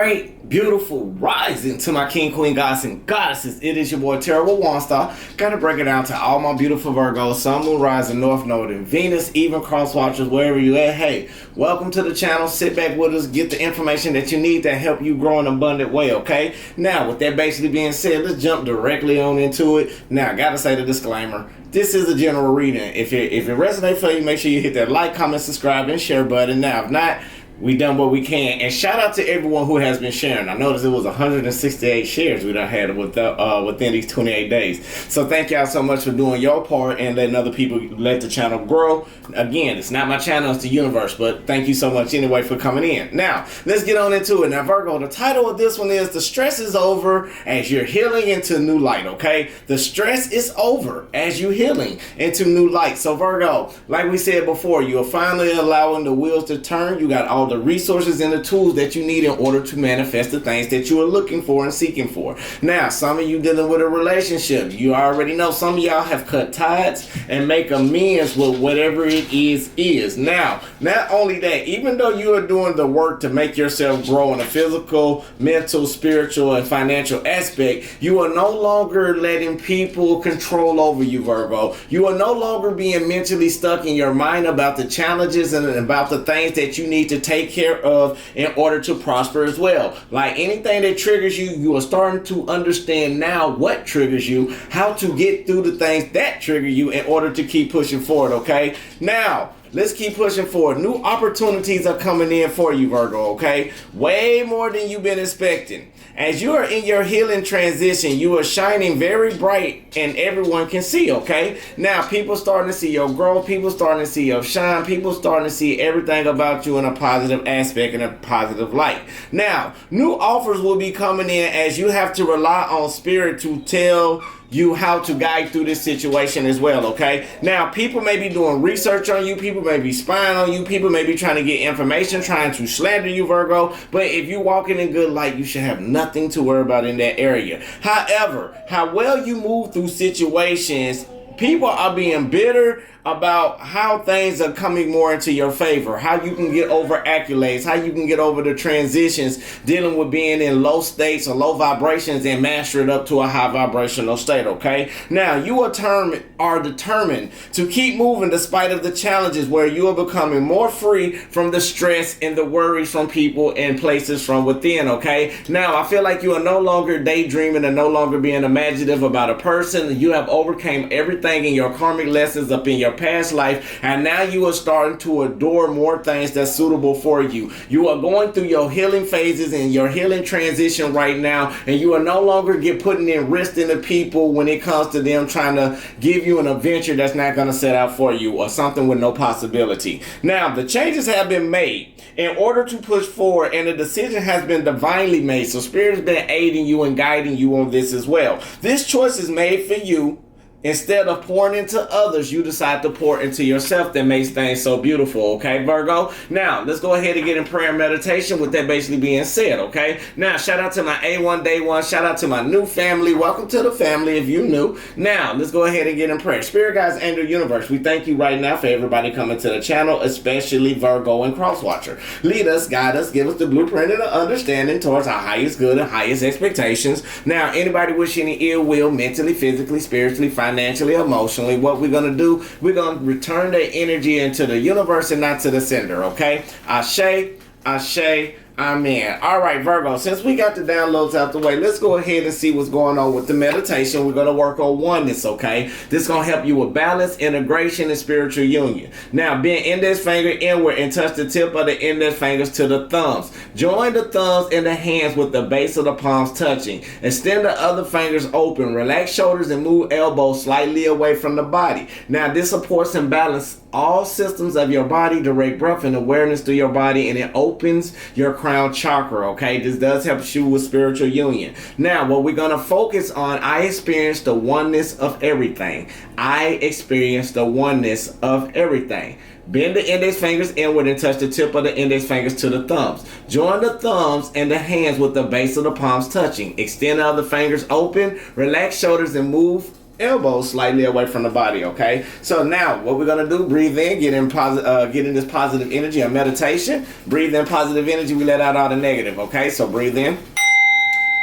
Great, beautiful rising to my king, queen, gods, and goddesses. It is your boy, Terrible Waunstar. Gotta break it down to all my beautiful Virgos, sun, moon, rising, north node, and Venus, even cross watchers, wherever you at. Hey, welcome to the channel. Sit back with us, get the information that you need to help you grow in an abundant way, okay? Now, with that basically being said, let's jump directly on into it. Now, I gotta say the disclaimer. This is a general reading. If it resonates for you, make sure you hit that like, comment, subscribe, and share button. Now, if not, we done what we can, and shout out to everyone who has been sharing. I noticed it was 168 shares we done had within these 28 days. So thank y'all so much for doing your part and letting other people let the channel grow. Again, it's not my channel, it's the universe, but thank you so much anyway for coming in. Now, let's get on into it. Now, Virgo, the title of this one is The Stress is Over as You're Healing into New Light, okay? The stress is over as you're healing into new light. So Virgo, like we said before, you are finally allowing the wheels to turn. You got all the resources and the tools that you need in order to manifest the things that you are looking for and seeking for. Now, some of you dealing with a relationship, you already know some of y'all have cut ties and make amends with whatever it is. Now, not only that, even though you are doing the work to make yourself grow in a physical, mental, spiritual, and financial aspect, you are no longer letting people control over you, Virgo. You are no longer being mentally stuck in your mind about the challenges and about the things that you need to take care of in order to prosper as well. Like anything that triggers you, you are starting to understand now what triggers you, how to get through the things that trigger you in order to keep pushing forward, okay? Now, let's keep pushing forward. New opportunities are coming in for you, Virgo, okay? Way more than you've been expecting. As you are in your healing transition, you are shining very bright and everyone can see, okay? Now, people starting to see your growth. People starting to see your shine. People starting to see everything about you in a positive aspect and a positive light. Now, new offers will be coming in as you have to rely on spirit to tell you how to guide through this situation as well, okay? Now, people may be doing research on you, people may be spying on you, people may be trying to get information, trying to slander you, Virgo, but if you're walking in good light, you should have nothing to worry about in that area. However, how well you move through situations, people are being bitter about how things are coming more into your favor, how you can get over accolades, how you can get over the transitions, dealing with being in low states or low vibrations and master it up to a high vibrational state, okay? Now, you are determined to keep moving despite of the challenges where you are becoming more free from the stress and the worries from people and places from within, okay? Now, I feel like you are no longer daydreaming and no longer being imaginative about a person. You have overcame everything in your karmic lessons up in your past life, and now you are starting to adore more things that's suitable for you. You are going through your healing phases and your healing transition right now, and you are no longer putting in risk into people when it comes to them trying to give you an adventure that's not going to set out for you or something with no possibility. Now, the changes have been made in order to push forward, and the decision has been divinely made. So Spirit has been aiding you and guiding you on this as well. This choice is made for you. Instead of pouring into others, you decide to pour into yourself. That makes things so beautiful, okay, Virgo? Now, let's go ahead and get in prayer and meditation with that basically being said, okay? Now, shout out to my A1 Day 1. Shout out to my new family. Welcome to the family if you new. Now, let's go ahead and get in prayer. Spirit guides, angel universe, we thank you right now for everybody coming to the channel, especially Virgo and Crosswatcher. Lead us, guide us, give us the blueprint and the understanding towards our highest good and highest expectations. Now, anybody wish any ill will, mentally, physically, spiritually, financially, emotionally, what we're going to do, we're going to return that energy into the universe and not to the sender, okay? Ashe, Ashe, Amen. All right, Virgo, since we got the downloads out the way, let's go ahead and see what's going on with the meditation. We're going to work on oneness, okay? This is going to help you with balance, integration, and spiritual union. Now, bend index finger inward and touch the tip of the index fingers to the thumbs. Join the thumbs and the hands with the base of the palms touching. Extend the other fingers open. Relax shoulders and move elbows slightly away from the body. Now, this supports and balances all systems of your body, direct breath and awareness through your body, and it opens your crown chakra, okay? This does help you with spiritual union. Now, what we're going to focus on, I experience the oneness of everything. I experience the oneness of everything. Bend the index fingers inward and touch the tip of the index fingers to the thumbs. Join the thumbs and the hands with the base of the palms touching. Extend the other fingers open. Relax shoulders and move elbows slightly away from the body, okay? So now what we're gonna do, breathe in, get in this positive energy of meditation. Breathe in positive energy, we let out all the negative, okay? So breathe in,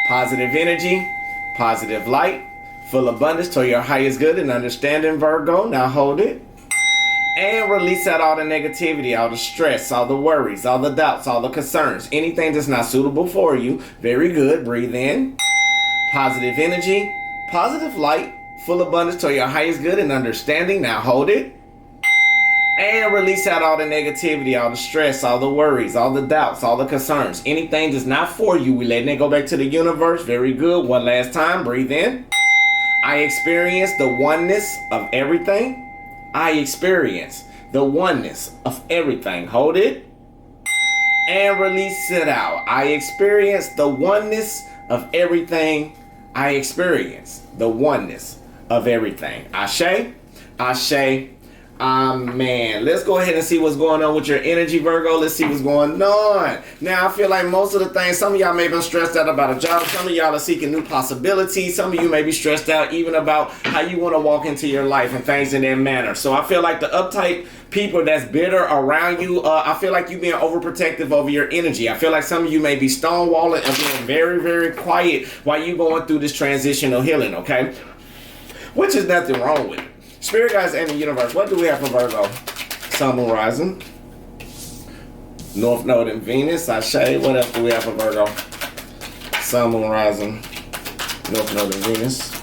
positive energy, positive light, full abundance to your highest good and understanding, Virgo. Now hold it. And release out all the negativity, all the stress, all the worries, all the doubts, all the concerns, anything that's not suitable for you. Very good. Breathe in. Positive energy, positive light, full abundance to your highest good and understanding. Now hold it. And release out all the negativity, all the stress, all the worries, all the doubts, all the concerns. Anything that's not for you, we letting it go back to the universe. Very good. One last time. Breathe in. I experience the oneness of everything. I experience the oneness of everything. Hold it. And release it out. I experience the oneness of everything. I experience the oneness of everything. Ashe, Ashe, Amen. Let's go ahead and see what's going on with your energy, Virgo. Let's see what's going on. Now, I feel like most of the things, some of y'all may have been stressed out about a job. Some of y'all are seeking new possibilities. Some of you may be stressed out even about how you want to walk into your life and things in that manner. So I feel like the uptight people that's bitter around you, I feel like you being overprotective over your energy. I feel like some of you may be stonewalling and being very, very quiet while you going through this transitional healing, okay? Which is nothing wrong with it. Spirit guides and the universe, what do we have for Virgo? Sun, Moon, Rising, North Node and Venus. Ashe. What else do we have for Virgo? Sun, Moon, Rising, North Node and Venus.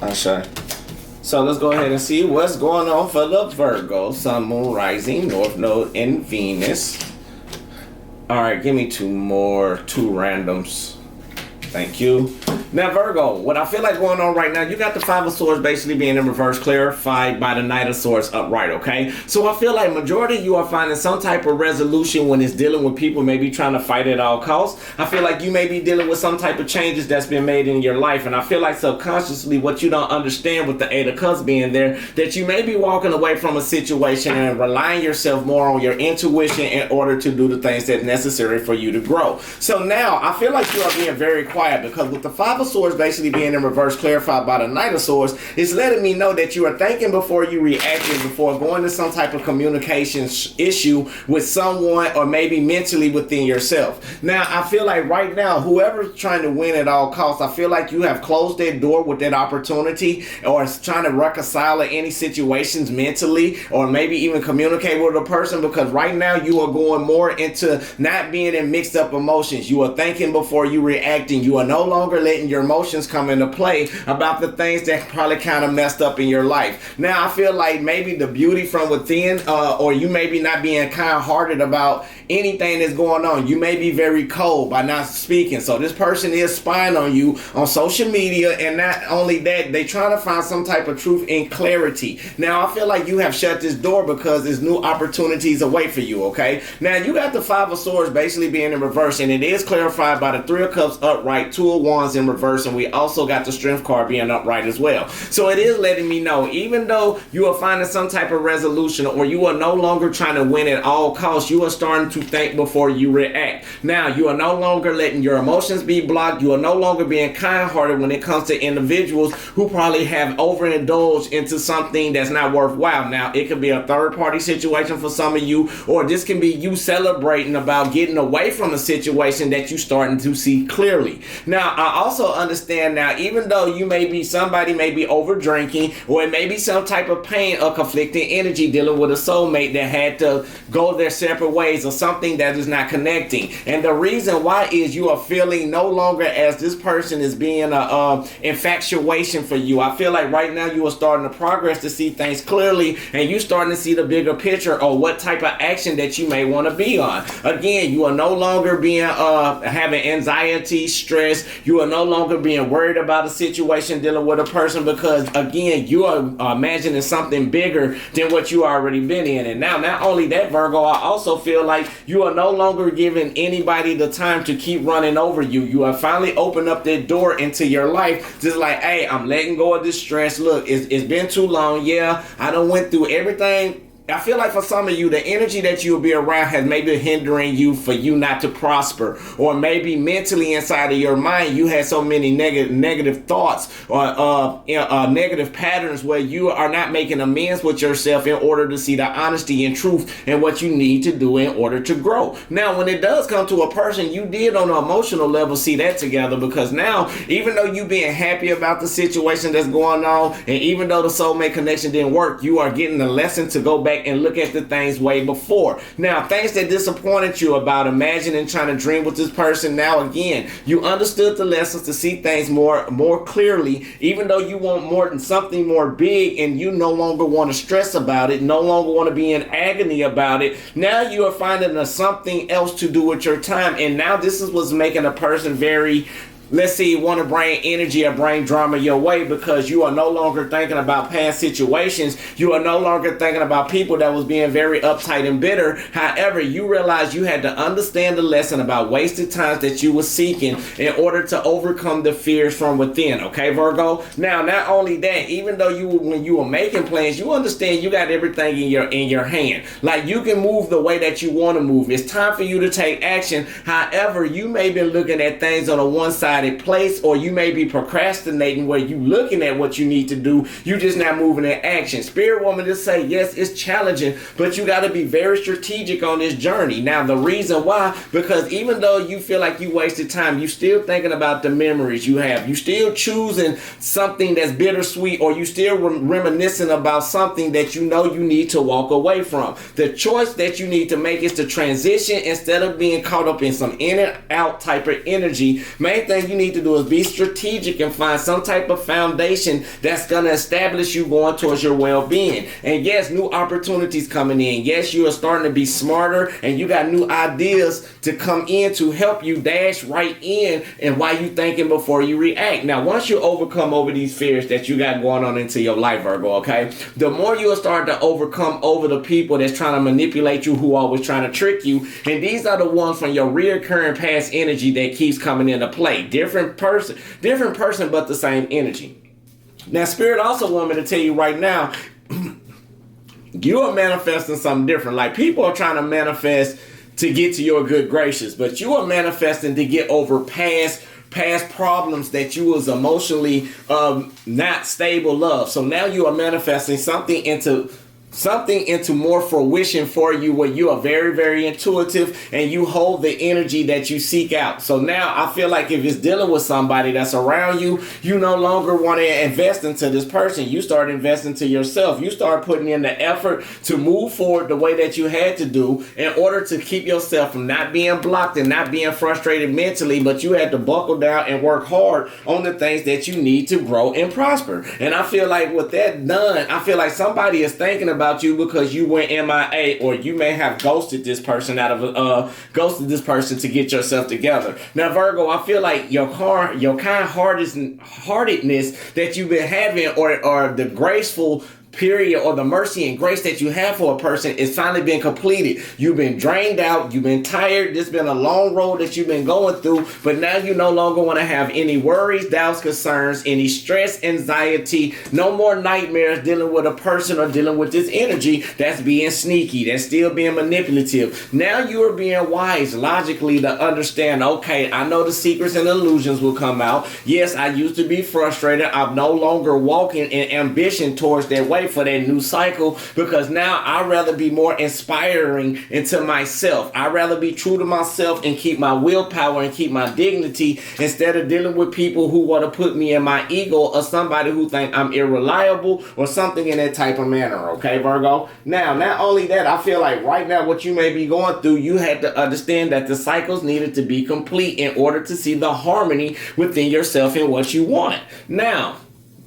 Ashe. So let's go ahead and see what's going on for the Virgo. Sun, Moon, Rising, North Node and Venus. All right, give me two randoms. Thank you. Now, Virgo, what I feel like going on right now, you got the Five of Swords basically being in reverse, clarified by the Knight of Swords upright, okay? So I feel like majority of you are finding some type of resolution when it's dealing with people maybe trying to fight at all costs. I feel like you may be dealing with some type of changes that's been made in your life, and I feel like subconsciously what you don't understand with the Eight of Cups being there, that you may be walking away from a situation and relying yourself more on your intuition in order to do the things that are necessary for you to grow. So now, I feel like you are being very quiet because with the Five of Swords basically being in reverse, clarified by the Knight of Swords, it's letting me know that you are thinking before you reacting, before going to some type of communication issue with someone or maybe mentally within yourself. Now, I feel like right now, whoever's trying to win at all costs, I feel like you have closed that door with that opportunity or is trying to reconcile any situations mentally or maybe even communicate with a person, because right now you are going more into not being in mixed up emotions. You are thinking before you reacting. You are no longer letting your emotions come into play about the things that probably kind of messed up in your life. Now, I feel like maybe the beauty from within, or you may be not being kind-hearted about anything that's going on. You may be very cold by not speaking. So this person is spying on you on social media, and not only that, they trying to find some type of truth and clarity. Now, I feel like you have shut this door because there's new opportunities await for you, okay? Now, you got the Five of Swords basically being in reverse, and it is clarified by the Three of Cups upright, Two of Wands in reverse, and we also got the Strength card being upright as well. So it is letting me know, even though you are finding some type of resolution or you are no longer trying to win at all costs, you are starting to think before you react. Now, you are no longer letting your emotions be blocked. You are no longer being kind-hearted when it comes to individuals who probably have overindulged into something that's not worthwhile. Now, it could be a third-party situation for some of you, or this can be you celebrating about getting away from a situation that you're starting to see clearly. Now, I also understand now, even though you may be, somebody may be over drinking, or it may be some type of pain or conflicting energy dealing with a soulmate that had to go their separate ways, or something that is not connecting. And the reason why is you are feeling no longer as this person is being a infatuation for you. I feel like right now you are starting to progress to see things clearly, and you starting to see the bigger picture or what type of action that you may want to be on. Again, you are no longer being having anxiety, stress. You are no longer being worried about a situation dealing with a person, because again, you are imagining something bigger than what you already been in. And now, not only that, Virgo, I also feel like you are no longer giving anybody the time to keep running over you. You have finally opened up that door into your life, just like, hey, I'm letting go of this stress. Look, it's been too long. Yeah, I done went through everything I feel like for some of you, the energy that you'll be around has maybe hindering you for you not to prosper, or maybe mentally inside of your mind you had so many negative thoughts or negative patterns where you are not making amends with yourself in order to see the honesty and truth and what you need to do in order to grow. Now, when it does come to a person, you did on an emotional level see that together, because now, even though you being happy about the situation that's going on, and even though the soulmate connection didn't work, you are getting the lesson to go back and look at the things way before. Now, things that disappointed you about imagining trying to dream with this person, now again, you understood the lessons to see things more clearly, even though you want more than something more big, and you no longer want to stress about it, no longer want to be in agony about it. Now you are finding something else to do with your time, and now this is what's making a person very, let's see, want to bring energy or bring drama your way, because you are no longer thinking about past situations. You are no longer thinking about people that was being very uptight and bitter. However, you realize you had to understand the lesson about wasted times that you were seeking in order to overcome the fears from within. Okay, Virgo? Now, not only that, even though when you were making plans, you understand you got everything in your hand. Like, you can move the way that you want to move. It's time for you to take action. However, you may be looking at things on a one-sided place, or you may be procrastinating where you looking at what you need to do, you just not moving in action. Spirit woman just say, yes, it's challenging, but you got to be very strategic on this journey. Now, the reason why, because even though you feel like you wasted time, you still thinking about the memories you have. You still choosing something that's bittersweet, or you still reminiscing about something that you know you need to walk away from. The choice that you need to make is to transition instead of being caught up in some in and out type of energy. Main thing you need to do is be strategic and find some type of foundation that's going to establish you going towards your well-being. And yes, new opportunities coming in. Yes, you are starting to be smarter, and you got new ideas to come in to help you dash right in, and why you thinking before you react. Now, once you overcome over these fears that you got going on into your life, Virgo, okay, the more you'll start to overcome over the people that's trying to manipulate you, who always trying to trick you. And these are the ones from your reoccurring past energy that keeps coming into play. Different person, but the same energy. Now, Spirit also want me to tell you right now, you are manifesting something different. Like, people are trying to manifest to get to your good graces, but you are manifesting to get over past problems that you was emotionally not stable of. So now you are manifesting something into more fruition for you, where you are very, very intuitive and you hold the energy that you seek out. So now I feel like if it's dealing with somebody that's around you, you no longer want to invest into this person. You start investing to yourself. You start putting in the effort to move forward the way that you had to do in order to keep yourself from not being blocked and not being frustrated mentally, but you had to buckle down and work hard on the things that you need to grow and prosper. And I feel like with that done, I feel like somebody is thinking about you because you went MIA, or you may have ghosted this person to get yourself together. Now, Virgo, I feel like your kind-heartedness that you've been having, or the graceful period, or the mercy and grace that you have for a person, is finally been completed. You've been drained out, you've been tired, there's been a long road that you've been going through, but now you no longer want to have any worries, doubts, concerns, any stress, anxiety, no more nightmares dealing with a person or dealing with this energy that's being sneaky, that's still being manipulative. Now you are being wise logically to understand, okay, I know the secrets and illusions will come out. Yes, I used to be frustrated. I'm no longer walking in ambition towards that way for that new cycle, because now I'd rather be more inspiring into myself. I'd rather be true to myself and keep my willpower and keep my dignity, instead of dealing with people who want to put me in my ego, or somebody who think I'm irreliable or something in that type of manner. Okay, Virgo? Now, not only that, I feel like right now what you may be going through, you had to understand that the cycles needed to be complete in order to see the harmony within yourself and what you want. Now,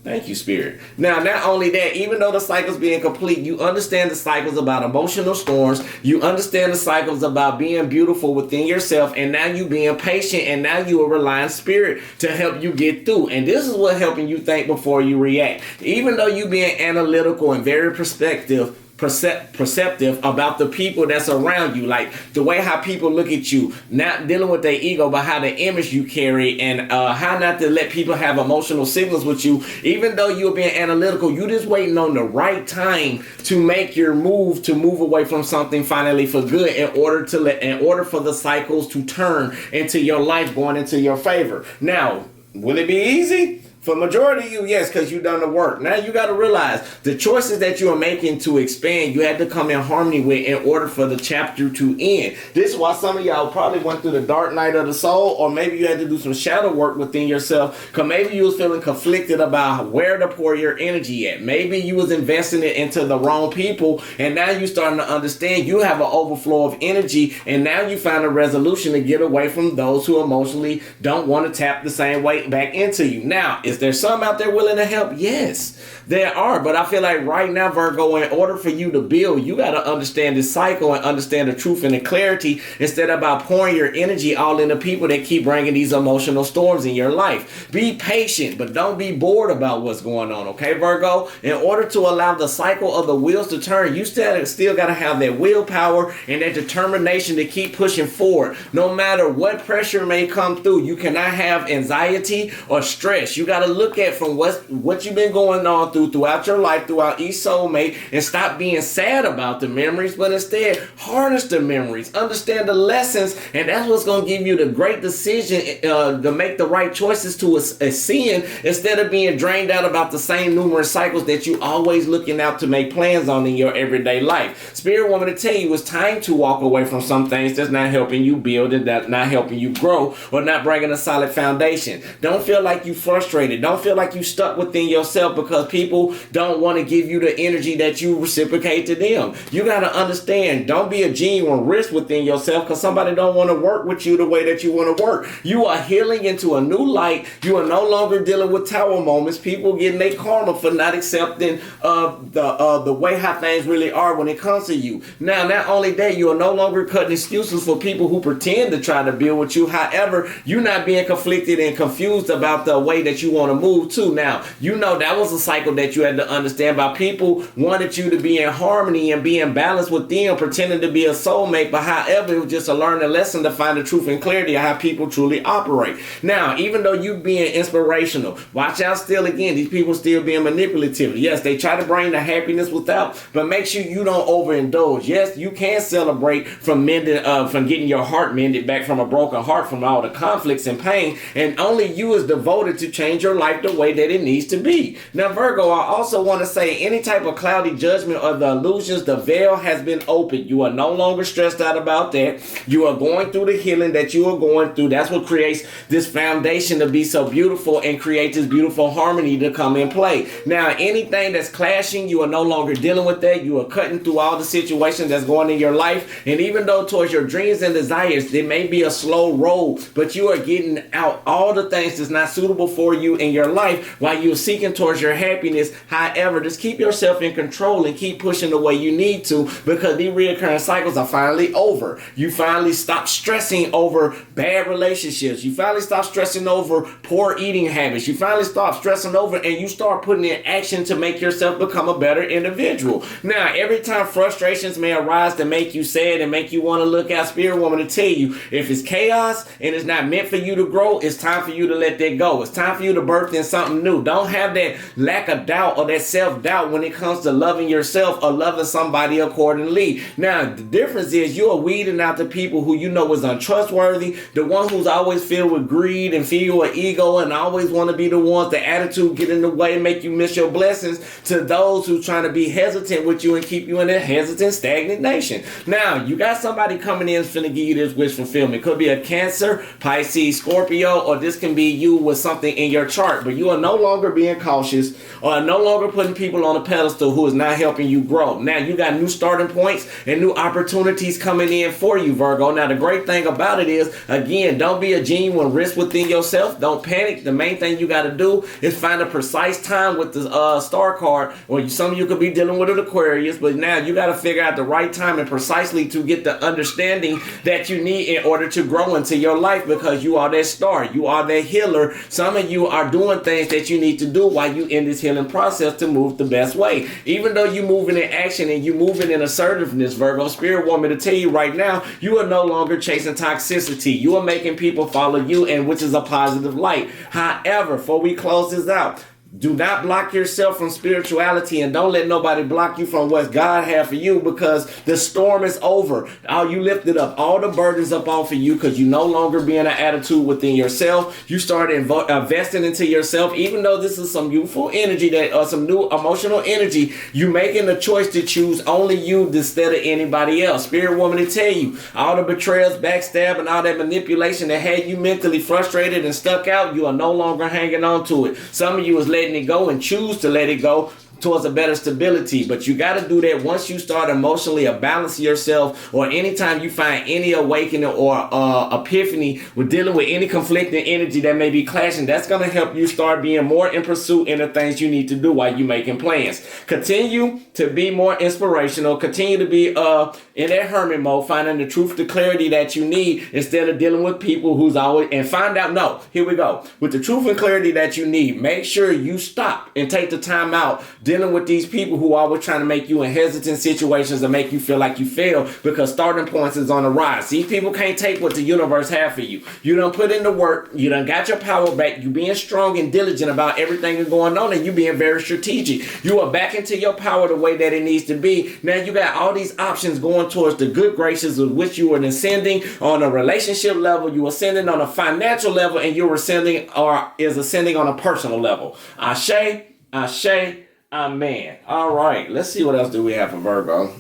thank you, Spirit. Now, not only that, even though the cycle's being complete, you understand the cycles about emotional storms. You understand the cycles about being beautiful within yourself. And now you being patient, and now you are relying Spirit to help you get through. And this is what helping you think before you react. Even though you being analytical and very perspective, perceptive about the people that's around you, like the way how people look at you, not dealing with their ego, but how the image you carry, and how not to let people have emotional signals with you. Even though you're being analytical, you just waiting on the right time to make your move, to move away from something finally for good, in order for the cycles to turn into your life, going into your favor. Now, will it be easy? For majority of you, yes, because you've done the work. Now you got to realize the choices that you are making to expand, you had to come in harmony with in order for the chapter to end. This is why some of y'all probably went through the dark night of the soul, or maybe you had to do some shadow work within yourself, because maybe you was feeling conflicted about where to pour your energy at. Maybe you was investing it into the wrong people, and now you starting to understand you have an overflow of energy, and now you find a resolution to get away from those who emotionally don't want to tap the same way back into you. Now, is there some out there willing to help? Yes, there are. But I feel like right now, Virgo, in order for you to build, you got to understand this cycle and understand the truth and the clarity, instead of about pouring your energy all into people that keep bringing these emotional storms in your life. Be patient, but don't be bored about what's going on, okay, Virgo? In order to allow the cycle of the wheels to turn, you still got to have that willpower and that determination to keep pushing forward. No matter what pressure may come through, you cannot have anxiety or stress. You got to look at from what you've been going on throughout your life, throughout each soulmate, and stop being sad about the memories, but instead harness the memories, understand the lessons, and that's what's going to give you the great decision to make the right choices to ascend, instead of being drained out about the same numerous cycles that you always looking out to make plans on in your everyday life. Spirit want me to tell you it's time to walk away from some things that's not helping you build and that's not helping you grow, or not bringing a solid foundation. Don't feel like you frustrated. Don't feel like you stuck within yourself because people don't want to give you the energy that you reciprocate to them. You got to understand, don't be a genuine risk within yourself because somebody don't want to work with you the way that you want to work. You are healing into a new light. You are no longer dealing with tower moments, people getting their karma for not accepting the way how things really are when it comes to you. Now, not only that, you are no longer cutting excuses for people who pretend to try to build with you. However, you're not being conflicted and confused about the way that you want to move to. Now, you know that was a cycle that you had to understand about. People wanted you to be in harmony and be in balance with them, pretending to be a soulmate, but however, it was just a learning lesson to find the truth and clarity of how people truly operate. Now, even though you being inspirational, watch out still again, these people still being manipulative. Yes, they try to bring the happiness without, but make sure you don't overindulge. Yes, you can celebrate from getting your heart mended back from a broken heart, from all the conflicts and pain, and only you is devoted to change your life the way that it needs to be. Now, Virgo, I also want to say any type of cloudy judgment or the illusions, the veil has been opened. You are no longer stressed out about that. You are going through the healing that you are going through. That's what creates this foundation to be so beautiful and create this beautiful harmony to come in play. Now, anything that's clashing, you are no longer dealing with that. You are cutting through all the situations that's going in your life. And even though towards your dreams and desires, there may be a slow road, but you are getting out all the things that's not suitable for you in your life while you're seeking towards your happiness. However, just keep yourself in control and keep pushing the way you need to, because these reoccurring cycles are finally over. You finally stop stressing over bad relationships. You finally stop stressing over poor eating habits. You finally stop stressing over and you start putting in action to make yourself become a better individual. Now, every time frustrations may arise to make you sad and make you want to look out, Spirit woman to tell you, if it's chaos and it's not meant for you to grow, it's time for you to let that go. It's time for you to birth in something new. Don't have that lack of doubt or that self-doubt when it comes to loving yourself or loving somebody accordingly. Now, the difference is you are weeding out the people who you know is untrustworthy, the one who's always filled with greed and filled with ego and always want to be the ones, the attitude get in the way and make you miss your blessings, to those who trying to be hesitant with you and keep you in a hesitant, stagnant nation. Now, you got somebody coming in finna give you this wish fulfillment. It could be a Cancer, Pisces, Scorpio, or this can be you with something in your chart, but you are no longer being cautious or no longer putting people on a pedestal who is not helping you grow. Now, you got new starting points and new opportunities coming in for you, Virgo. Now, the great thing about it is, again, don't be a genuine risk within yourself. Don't panic. The main thing you got to do is find a precise time with the star card, or some of you could be dealing with an Aquarius, but now you got to figure out the right time and precisely to get the understanding that you need in order to grow into your life, because you are that star. You are that healer. Some of you are start doing things that you need to do while you in this healing process to move the best way. Even though you moving in action and you moving in assertiveness, Virgo, Spirit want me to tell you right now, you are no longer chasing toxicity. You are making people follow you, and which is a positive light. However, before we close this out, do not block yourself from spirituality, and don't let nobody block you from what God has for you, because the storm is over. You lifted up all the burdens up off of you because you no longer be in an attitude within yourself. You started investing into yourself, even though this is some youthful energy or some new emotional energy. You making the choice to choose only you instead of anybody else. Spirit woman to tell you, all the betrayals, backstab, and all that manipulation that had you mentally frustrated and stuck out, you are no longer hanging on to it. Some of you is letting it go and choose to let it go towards a better stability. But you got to do that once you start emotionally balancing yourself, or anytime you find any awakening or epiphany with dealing with any conflicting energy that may be clashing. That's going to help you start being more in pursuit in the things you need to do while you're making plans. Continue to be more inspirational. Continue to be in that hermit mode, finding the truth, the clarity that you need, instead of dealing with people who's always, and find out, no, here we go. With the truth and clarity that you need, make sure you stop and take the time out dealing with these people who are always trying to make you in hesitant situations and make you feel like you fail, because starting points is on the rise. These people can't take what the universe has for you. You done put in the work. You done got your power back. You being strong and diligent about everything that's going on, and you being very strategic. You are back into your power the way that it needs to be. Now you got all these options going towards the good graces with which you are ascending on a relationship level, you are ascending on a financial level, and you're ascending or is ascending on a personal level. Ashe, ashe, amen. All right, let's see what else do we have for Virgo.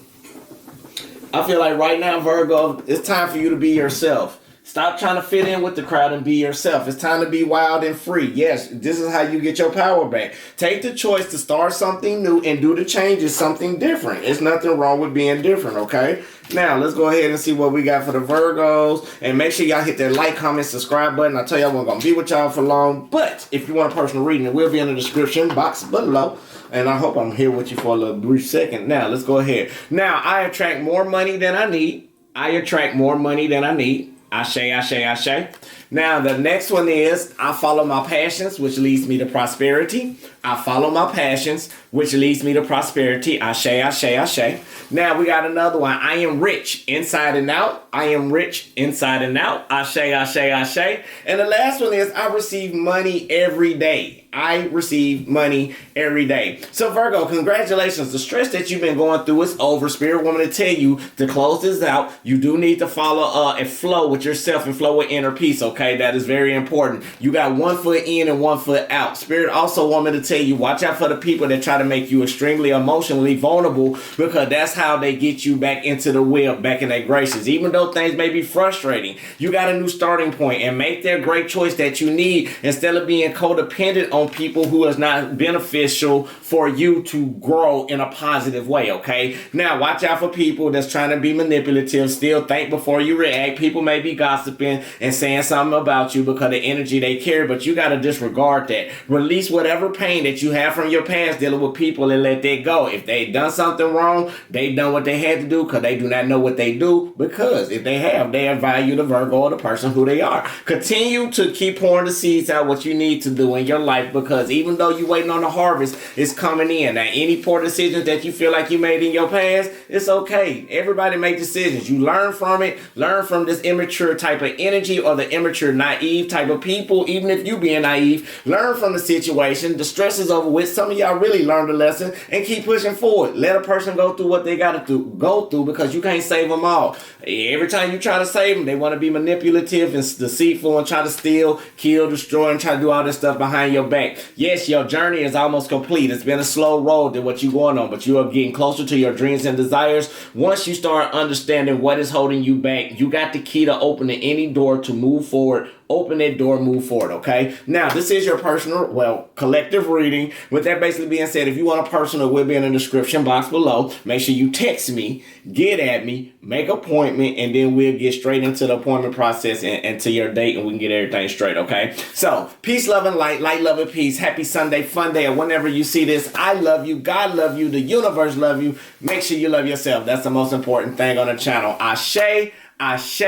I feel like right now, Virgo, it's time for you to be yourself. Stop trying to fit in with the crowd and be yourself. It's time to be wild and free. Yes, this is how you get your power back. Take the choice to start something new and do the changes, something different. There's nothing wrong with being different, okay? Now, let's go ahead and see what we got for the Virgos. And make sure y'all hit that like, comment, subscribe button. I tell y'all, we're going to be with y'all for long. But if you want a personal reading, it will be in the description box below. And I hope I'm here with you for a little brief second. Now, let's go ahead. Now, I attract more money than I need. I attract more money than I need. Ashe, ashe, ashe. Now, the next one is, I follow my passions, which leads me to prosperity. I follow my passions, which leads me to prosperity. Ashe, ashe, ashe. Now, we got another one. I am rich inside and out. I am rich inside and out. Ashe, ashe, ashe. And the last one is, I receive money every day. I receive money every day. So Virgo, congratulations. The stress that you've been going through is over. Spirit woman to tell you to close this out. You do need to follow and flow with yourself and flow with inner peace. Okay, that is very important. You got one foot in and one foot out. Spirit also want me to tell you, watch out for the people that try to make you extremely emotionally vulnerable, because that's how they get you back into the wheel, back in their graces. Even though things may be frustrating, you got a new starting point, and make that great choice that you need, instead of being codependent on people who is not beneficial for you to grow in a positive way. Okay, now watch out for people that's trying to be manipulative. Still think before you react. People may be gossiping and saying something about you because of the energy they carry, but you got to disregard that. Release whatever pain that you have from your past dealing with people and let that go. If they done something wrong, they done what they had to do because they do not know what they do, because if they have, they value the Virgo or the person who they are. Continue to keep pouring the seeds out what you need to do in your life, because even though you're waiting on the harvest, it's coming in. Now, any poor decisions that you feel like you made in your past, it's okay. Everybody make decisions. You learn from it. Learn from this immature type of energy or the immature, naive type of people. Even if you being naive, learn from the situation. The stress is over with. Some of y'all really learned a lesson and keep pushing forward. Let a person go through what they got to go through, because you can't save them all. Every time you try to save them, they want to be manipulative and deceitful and try to steal, kill, destroy, and try to do all this stuff behind your back. Yes, your journey is almost complete. It's been a slow road than what you're going on, but you are getting closer to your dreams and desires. Once you start understanding what is holding you back, you got the key to opening any door to move forward. Open that door, move forward, okay? Now, this is your personal, collective reading. With that basically being said, if you want a personal, it will be in the description box below. Make sure you text me, get at me, make an appointment, and then we'll get straight into the appointment process and to your date, and we can get everything straight, okay? So, peace, love, and light, love, and peace. Happy Sunday, fun day, and whenever you see this, I love you, God love you, the universe love you. Make sure you love yourself. That's the most important thing on the channel. Ashe, ashe,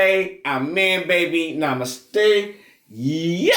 amen, baby. Namaste. Yeah.